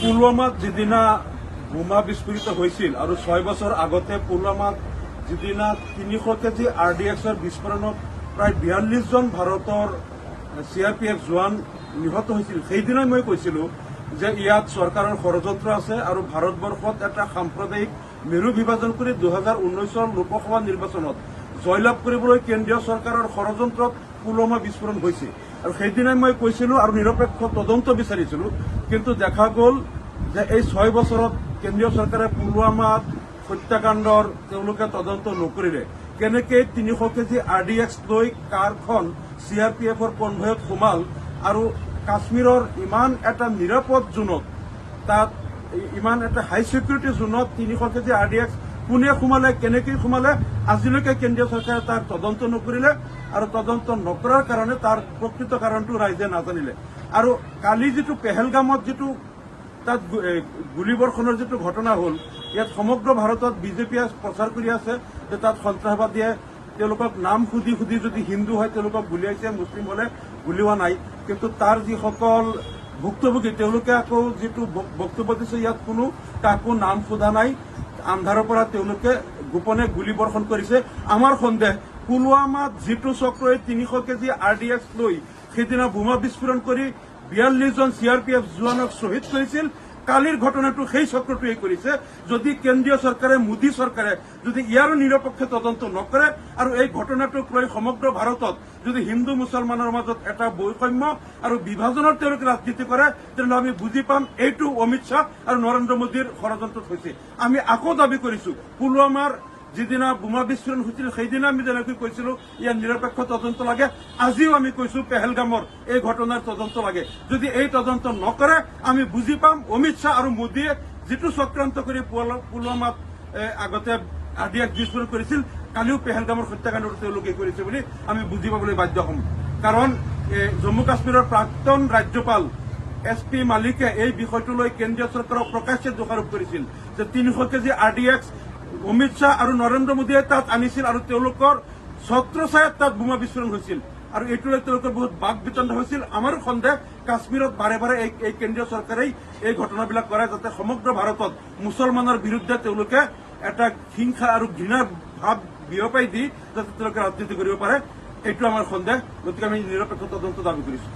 পুলৱামাত যিদিনা বোমা বিস্ফোৰিত হৈছিল আৰু 6 বছৰ আগতে পুলৱামাত যিদিনা 300 কেজি RDXৰ বিস্ফোৰণত প্ৰায় 42 জন ভাৰতৰ CRPF জোৱান নিহত হৈছিল, সেইদিনাই মই কৈছিলো যে ইয়াত চৰকাৰৰ ষড়যন্ত্ৰ আছে আৰু ভাৰতবৰ্ষত এটা সাম্প্ৰদায়িক মেৰু বিভাজন কৰি 2019 লোকসভা নিৰ্বাচনত জয়লাভ কৰিবলৈ কেন্দ্ৰীয় চৰকাৰৰ ষড়যন্ত্ৰত পুলৱামা বিস্ফোৰণ হৈছে। আৰু সেইদিনাই মই কৈছিলো আৰু নিৰপেক্ষ তদন্ত বিচাৰিছিলো, কিন্তু দেখা গ'ল যে এই 6 বছৰত কেন্দ্ৰীয় চৰকাৰে পুলৱামাত হত্যাকাণ্ডৰ তেওঁলোকে তদন্ত নকৰিলে। কেনেকে 300 কেজি RDX লৈ কাৰখন CRPFৰ কনভয়ত সোমাল আৰু কাশ্মীৰৰ ইমান এটা নিৰাপদ জোনত, তাত ইমান এটা হাই ছিকিউৰিটি জোনত 300 কেজি RDX কোনে সোমালে, কেনেকৈ সোমালে, আজিলৈকে কেন্দ্ৰীয় চৰকাৰে তাৰ তদন্ত নকৰিলে আৰু তদন্ত নকৰাৰ কাৰণে তাৰ প্ৰকৃত কাৰণটো ৰাইজে নাজানিলে। আৰু কালি যিটো পেহেলগামত যিটো তাত গুলীবৰ্ষণৰ যিটো ঘটনা হ'ল, ইয়াত সমগ্ৰ ভাৰতত বিজেপিয়ে প্ৰচাৰ কৰি আছে যে তাত সন্ত্ৰাসবাদীয়ে তেওঁলোকক নাম সুধি সুধি যদি হিন্দু হয় তেওঁলোকক গুলিয়াইছে, মুছলিম হলে গুলিওৱা নাই। কিন্তু তাৰ যিসকল ভুক্তভোগী তেওঁলোকে আকৌ যিটো বক্তব্য দিছে, ইয়াত কোনো কাকো নাম সোধা নাই, আন্ধাৰৰ পৰা তেওঁলোকে গোপনে গুলীবৰ্ষণ কৰিছে। আমাৰ সন্দেহ পুলৱামাত যিটো চক্ৰই 300 কেজি RDX লৈ সেইদিনা বোমা বিস্ফোৰণ কৰি 42 জন CRPF জোৱানক শ্বহীদ কৰিছিল, কালিৰ ঘটনাটো সেই চক্ৰটোৱে কৰিছে। যদি কেন্দ্ৰীয় চৰকাৰে, মোদী চৰকাৰে যদি ইয়াৰো নিৰপেক্ষ তদন্ত নকৰে আৰু এই ঘটনাটোক লৈ সমগ্ৰ ভাৰতত যদি হিন্দু মুছলমানৰ মাজত এটা বৈষম্য আৰু বিভাজনৰ তেওঁলোকে ৰাজনীতি কৰে, তেনেহ'লে আমি বুজি পাম এইটো অমিত শ্বাহ আৰু নৰেন্দ্ৰ মোদীৰ ষড়যন্ত্ৰত হৈছে। আমি আকৌ দাবী কৰিছো, পুলৱামাৰ যিদিনা বোমা বিস্ফোৰণ হৈছিল সেইদিনা আমি যেনেকৈ কৈছিলো ইয়াৰ নিৰপেক্ষ তদন্ত লাগে, আজিও আমি কৈছো পেহেলগামৰ এই ঘটনাৰ তদন্ত লাগে। যদি এই তদন্ত নকৰে আমি বুজি পাম অমিত শ্বাহ আৰু মোদীয়ে যিটো চক্ৰান্ত কৰি পুলৱামাত আগতে RDX বিস্ফোৰণ কৰিছিল, কালিও পেহেলগামৰ হত্যাকাণ্ডটো তেওঁলোকে কৰিছে বুলি আমি বুজি পাবলৈ বাধ্য হ'ম। কাৰণ জম্মু কাশ্মীৰৰ প্ৰাক্তন ৰাজ্যপাল SP মালিকে এই বিষয়টো লৈ কেন্দ্ৰীয় চৰকাৰক প্ৰকাশ্যে দোষাৰোপ কৰিছিল যে 300 কেজি RDX অমিত শ্বাহ আৰু নৰেন্দ্ৰ মোদীয়ে তাত আনিছিল আৰু তেওঁলোকৰ ছত্ৰছায়াত তাত বোমা বিস্ফোৰণ হৈছিল আৰু এইটো লৈ তেওঁলোকৰ বহুত বাক বিতণ্ডা হৈছিল। আমাৰো সন্দেহ কাশ্মীৰত বাৰে বাৰে এই কেন্দ্ৰীয় চৰকাৰেই এই ঘটনাবিলাক কৰে, যাতে সমগ্ৰ ভাৰতত মুছলমানৰ বিৰুদ্ধে তেওঁলোকে এটা হিংসা আৰু ঘৃণাৰ ভাৱ বিয়পাই দি যাতে তেওঁলোকে ৰাজনীতি কৰিব পাৰে, এইটো আমাৰ সন্দেহ। গতিকে আমি নিৰপেক্ষ তদন্ত দাবী কৰিছো।